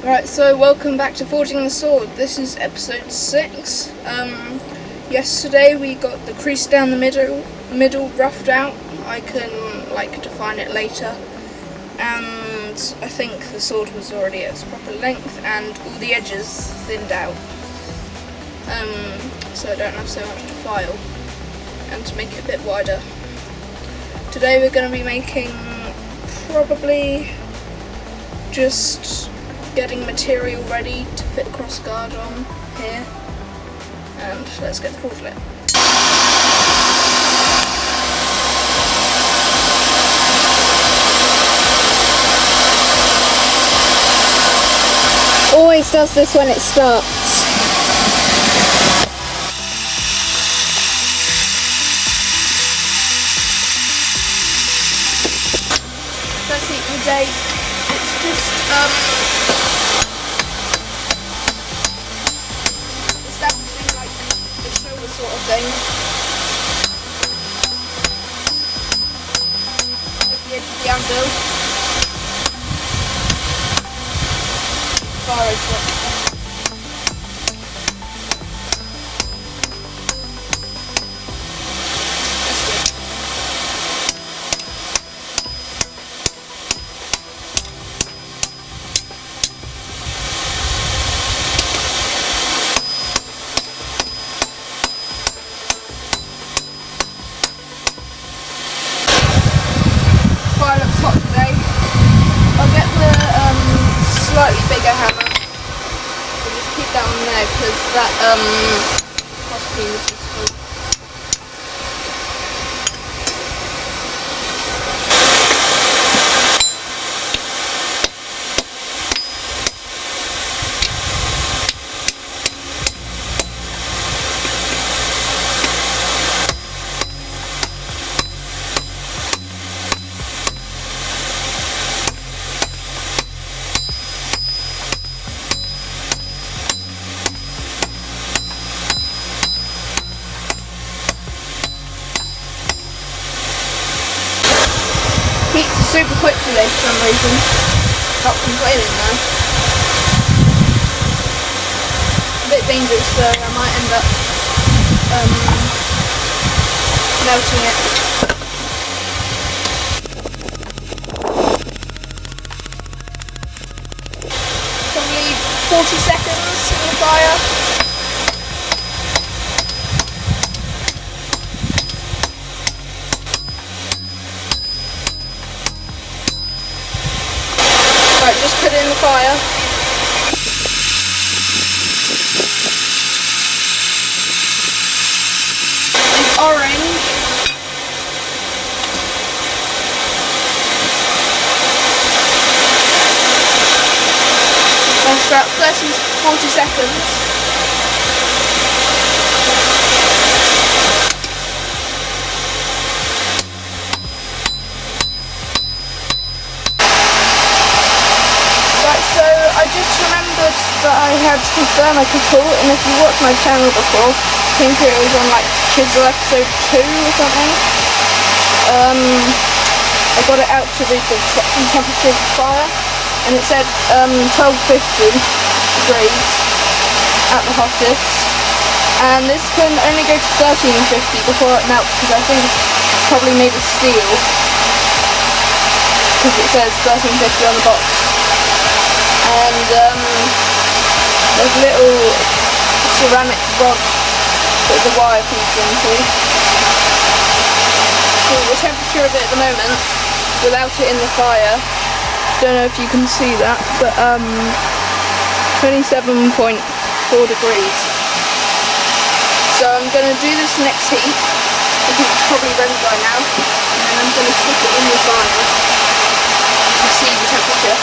Right, so welcome back to Forging the Sword. This is episode 6. Yesterday we got the crease down the middle roughed out. I can define it later. And I think the sword was already at its proper length and all the edges thinned out. So I don't have so much to file and to make it a bit wider. Today we're going to be making probably just getting material ready to fit crossguard on here, and let's get the forge lit. Always does this when it starts. First heat of the day. It's just establishing like the shoulder sort of thing. At the edge of the anvil. Far edge up. That's good. Fire looks hot today. I'll get the slightly bigger hammer. We'll just keep that on there because that crossbeam is just full. Heats are super quick today for some reason. Not complaining though. A bit dangerous though, I might end up melting it. Probably 40 seconds in the fire. Right, just put it in the fire. It's orange. Lasts about 30-40 seconds. I just remembered that I had some thermocouple, and if you watched my channel before, I think it was on like Chisel episode 2 or something. I got it out to read the temperature of the fire, and it said 1250 degrees at the hottest, and this can only go to 1350 before it melts, because I think it's probably made of steel, because it says 1350 on the box. And there's a little ceramic rod that the wire feeds into. So the temperature of it at the moment, without it in the fire, don't know if you can see that, but 27.4 degrees. So I'm going to do this next heat. I think it's probably ready by now, and then I'm going to stick it in the fire to see the temperature.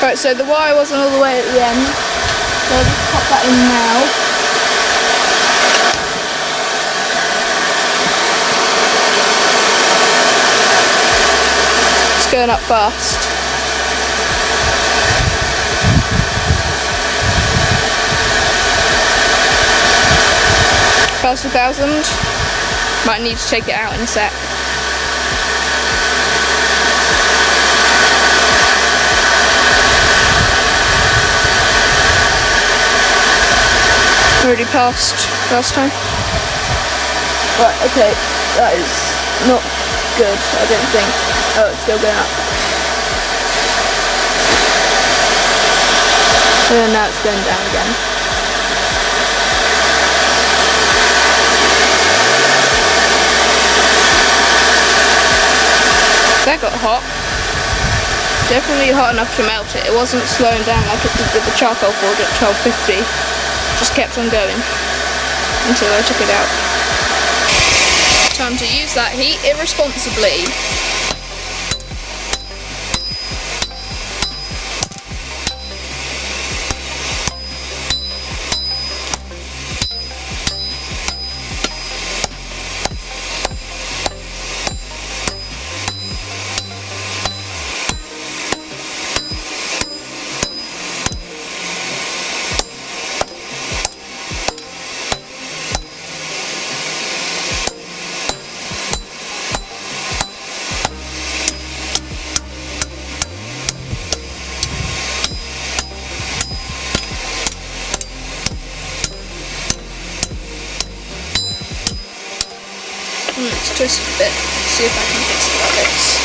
Right, so the wire wasn't all the way at the end, so I'll just pop that in now. It's going up fast. past 1,000. Might need to take it out in a sec. Already passed last time. Right, okay, that is not good, I don't think. Oh, it's still going up. And now it's going down again. That got hot. Definitely hot enough to melt it. It wasn't slowing down like it did with the charcoal forge at 1250. Just kept on going until I took it out. Time to use that heat irresponsibly. Let's twist it a bit, see if I can fix it like this.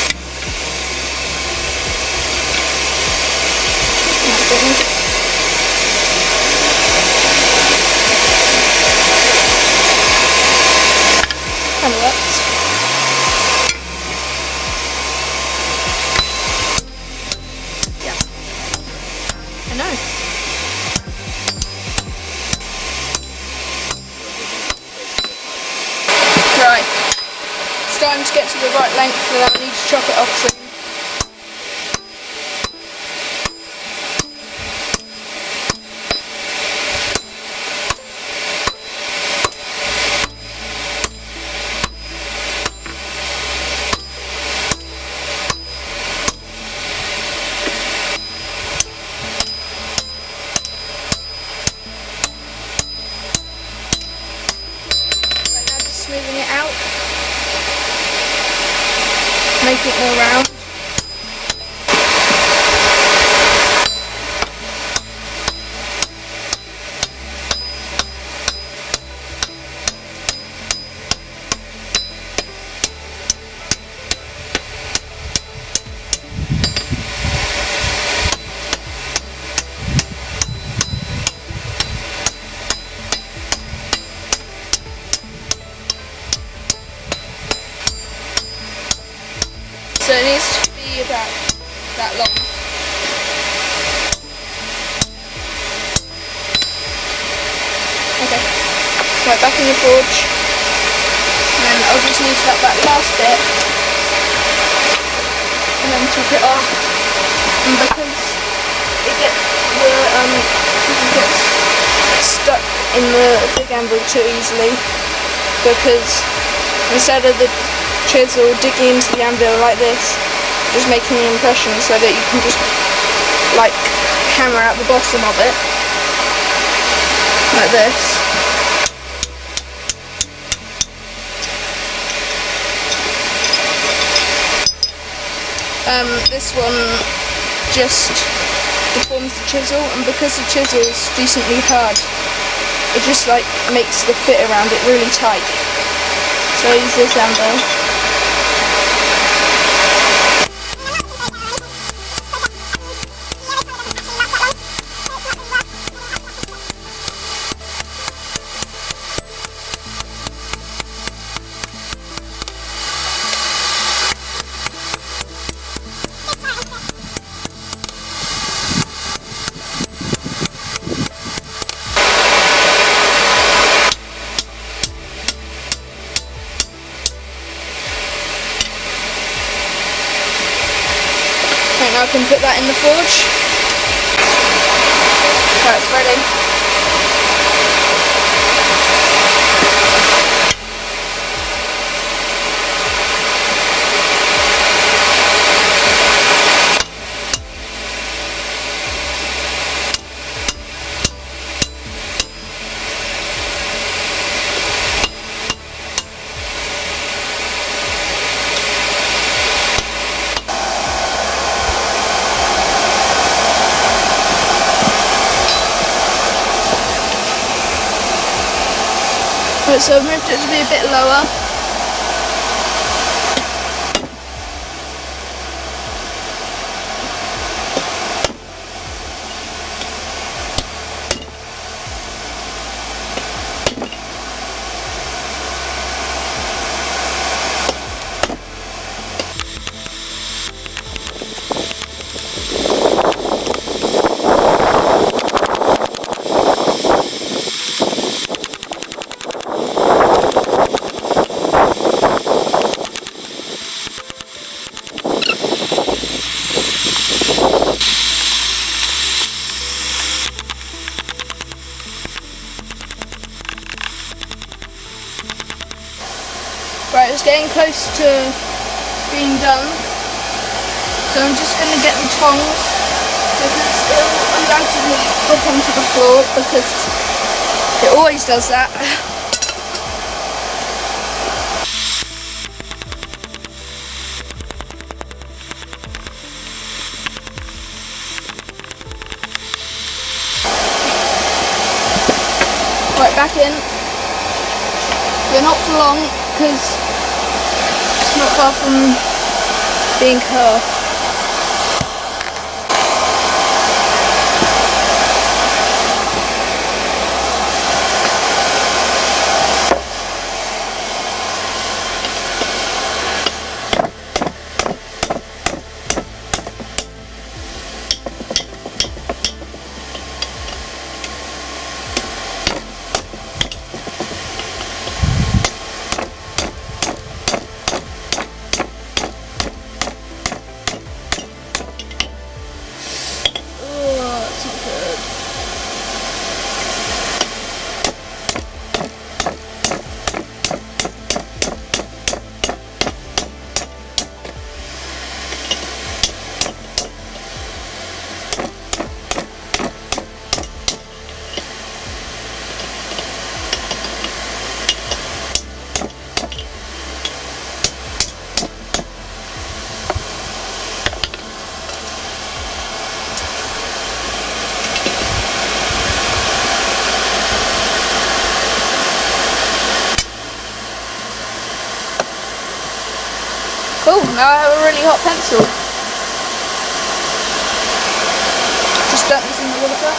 Kinda works. Yeah. I know. Right. It's starting to get to the right length, so I need to chop it off soon. Right now, just smoothing it out. Make it more round. So it needs to be about that long. Okay, right, back in the forge. And then I'll just use that last bit and then chop it off. And because it gets stuck in the big anvil too easily, because instead of the chisel digging into the anvil like this, just making an impression so that you can just like hammer out the bottom of it like this. This one just deforms the chisel, and because the chisel is decently hard, it just like makes the fit around it really tight. So I use this anvil. Now I can put that in the forge. Right, it's ready. Right, so I've moved it to be a bit lower. Right, it's getting close to being done, so I'm just going to get the tongs because it will undoubtedly drop onto the floor because it always does that. Right, back in. But not for long because it's not far from being curved. Cool, now I have a really hot pencil. Just dump this in the water.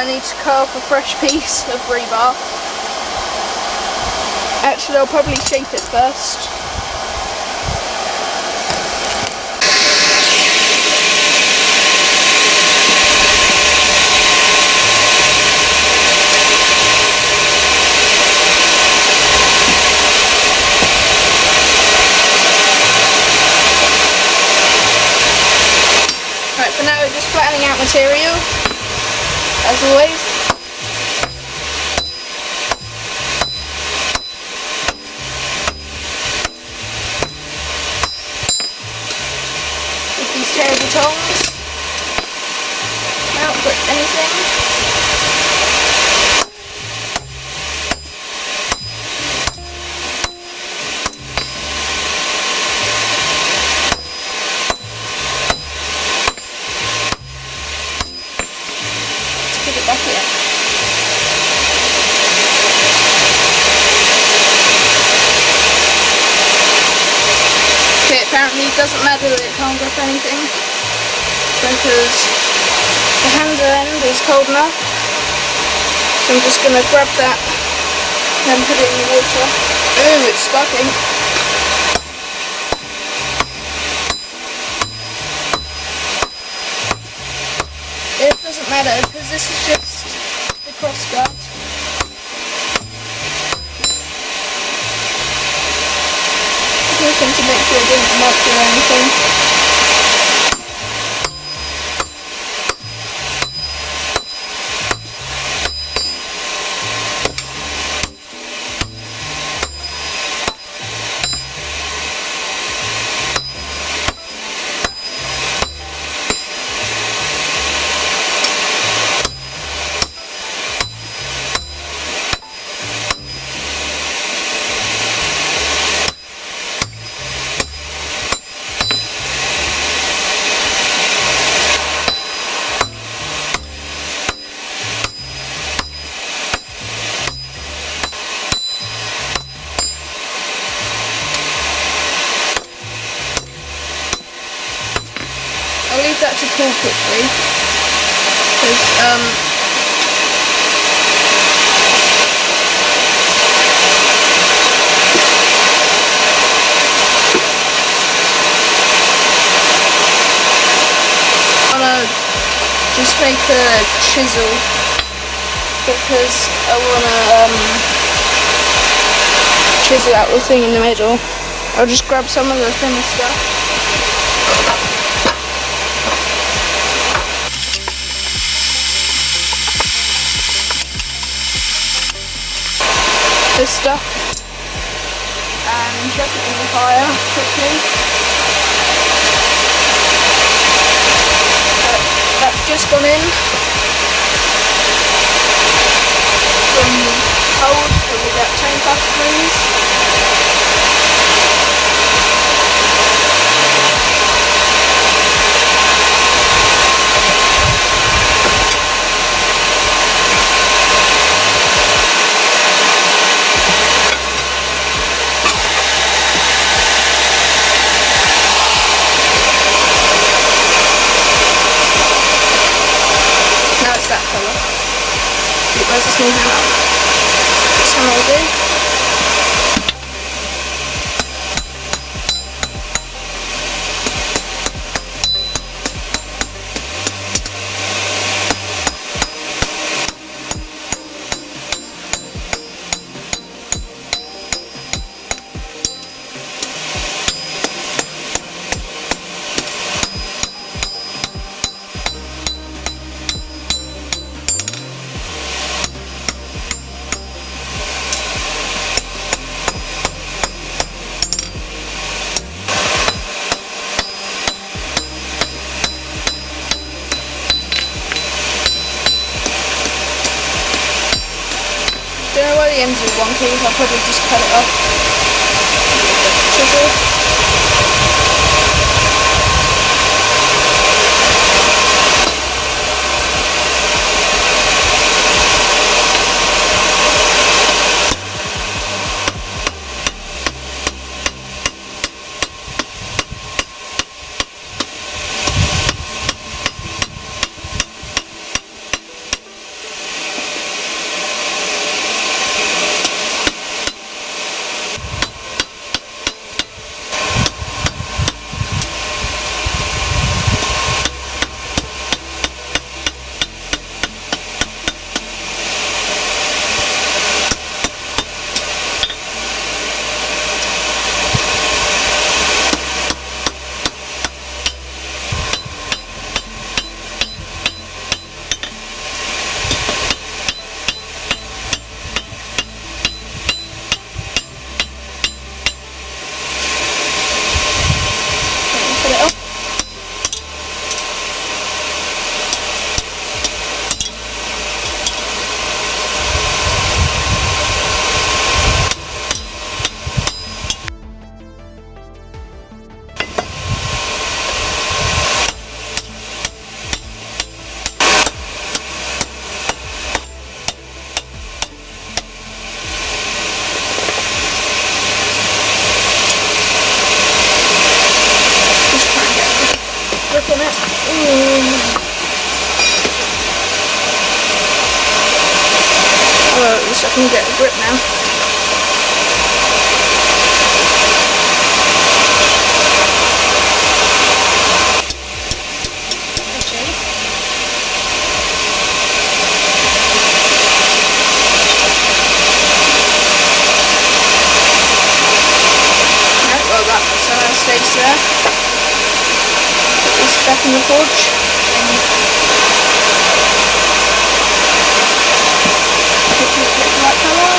I need to cut off a fresh piece of rebar. Actually, I'll probably shape it first. For now, we're just flattening out material, as always. With these terrible tongs. Don't put anything. Put it back here. Okay, apparently it doesn't matter that it can't grip anything because the handle end is cold enough. So I'm just going to grab that and then put it in the water. Ooh, it's sparking. It doesn't matter because this is just the crossguard. Just looking to make sure it didn't melt or anything. Because just make a chisel because I wanna chisel out the thing in the middle. I'll just grab some of the thinner stuff. This stuff and chuck it in the fire quickly. That's just gone in from cold to about 25 degrees. That colour. Where's this new hammer? This hammer will do. Don't know why the ends are wonky, I'll probably just cut it off. Chisel. On it. Well, at least I can get a grip now. Okay. Right, well that stays there. Back in the forge and hopefully get the right colour.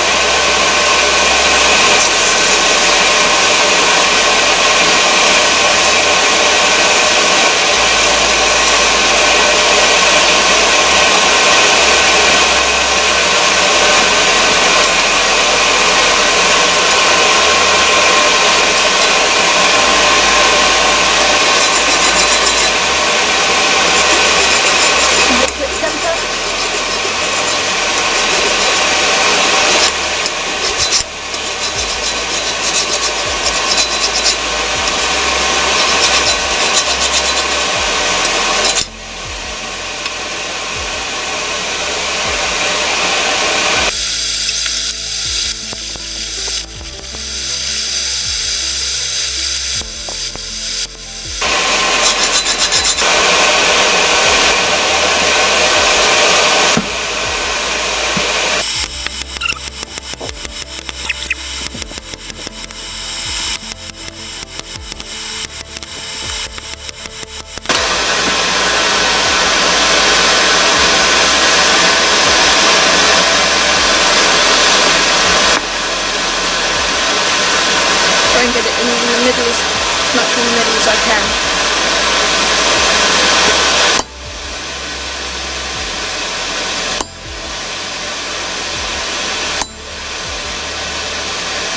as I can.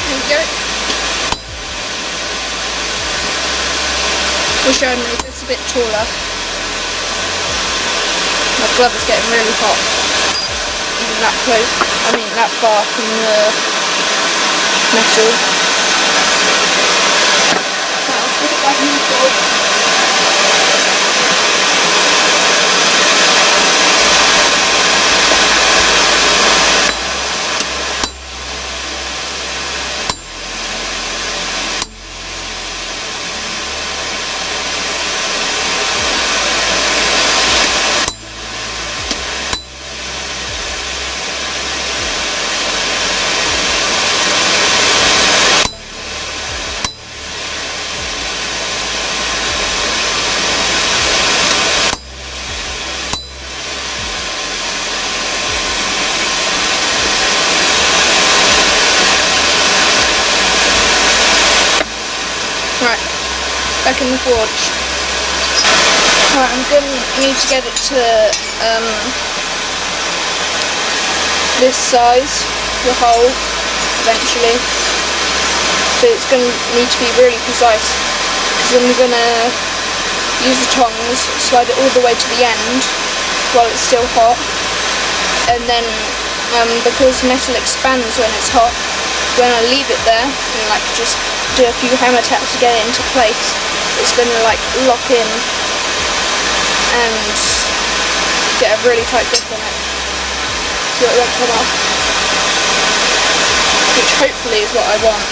There we go. Wish I made this a bit taller. My glove is getting really hot. Even that close, that far from the metal. Right, I'll put it back in the bowl. Right, back in the forge. Right, I'm going to need to get it to this size, the hole, eventually. But it's going to need to be really precise, because I'm going to use the tongs, slide it all the way to the end while it's still hot, and then because metal expands when it's hot, when I leave it there and just do a few hammer taps to get it into place, it's going to lock in and get a really tight grip on it so it won't come off, which hopefully is what I want.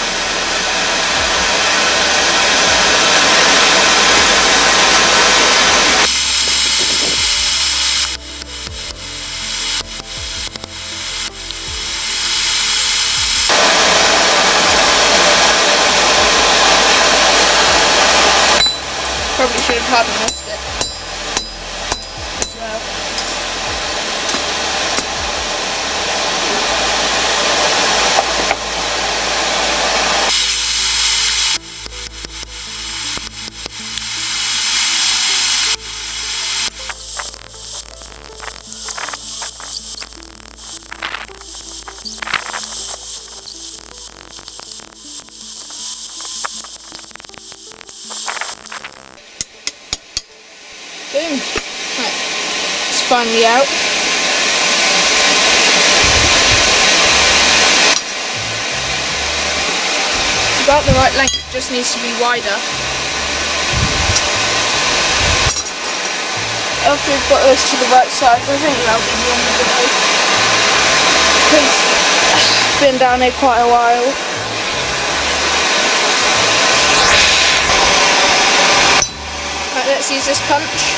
Probably should have hardened it as well. Boom. Right. It's finally out. About the right length, just needs to be wider. After we've got this to the right size, I think that'll be the end of the day. Because it's been down here quite a while. Right, let's use this punch.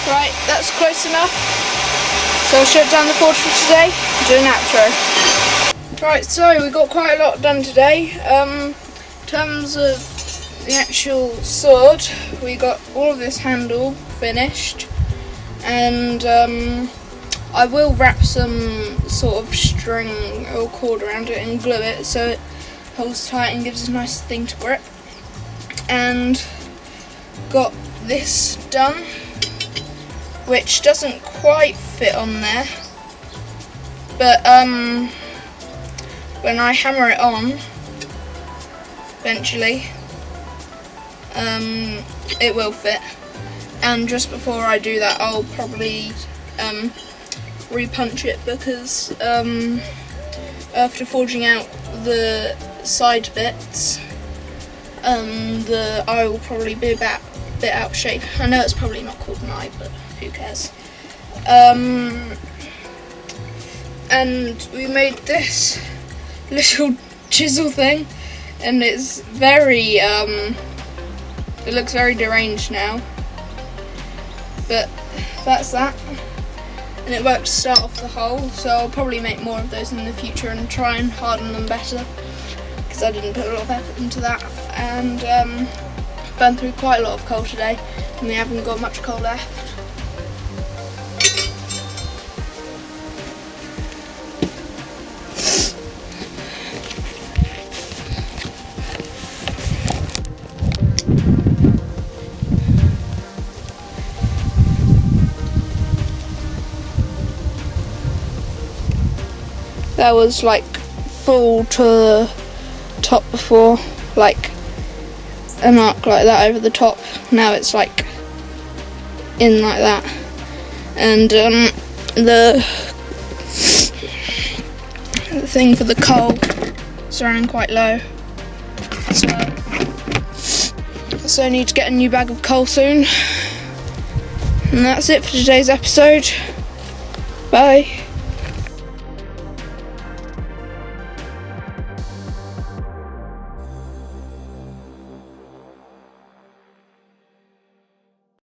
Right, that's close enough. So I'll shut down the forge for today and do an outro. Right, so we got quite a lot done today. In terms of the actual sword, we got all of this handle finished, and I will wrap some sort of string or cord around it and glue it so it holds tight and gives a nice thing to grip. And got this done, which doesn't quite fit on there, but when I hammer it on eventually, it will fit. And just before I do that, I'll probably repunch it, because after forging out the side bits, the eye will probably be a bit out of shape. I know it's probably not called an eye, but who cares? And we made this little chisel thing, and it's very, it looks very deranged now. But that's that. And it worked to start off the hole, so I'll probably make more of those in the future and try and harden them better, because I didn't put a lot of effort into that. And burned through quite a lot of coal today, and we haven't got much coal left. That was like full to the top before, like a mark like that over the top. Now it's like in like that, and the thing for the coal is running quite low, so I need to get a new bag of coal soon. And that's it for today's episode. Bye.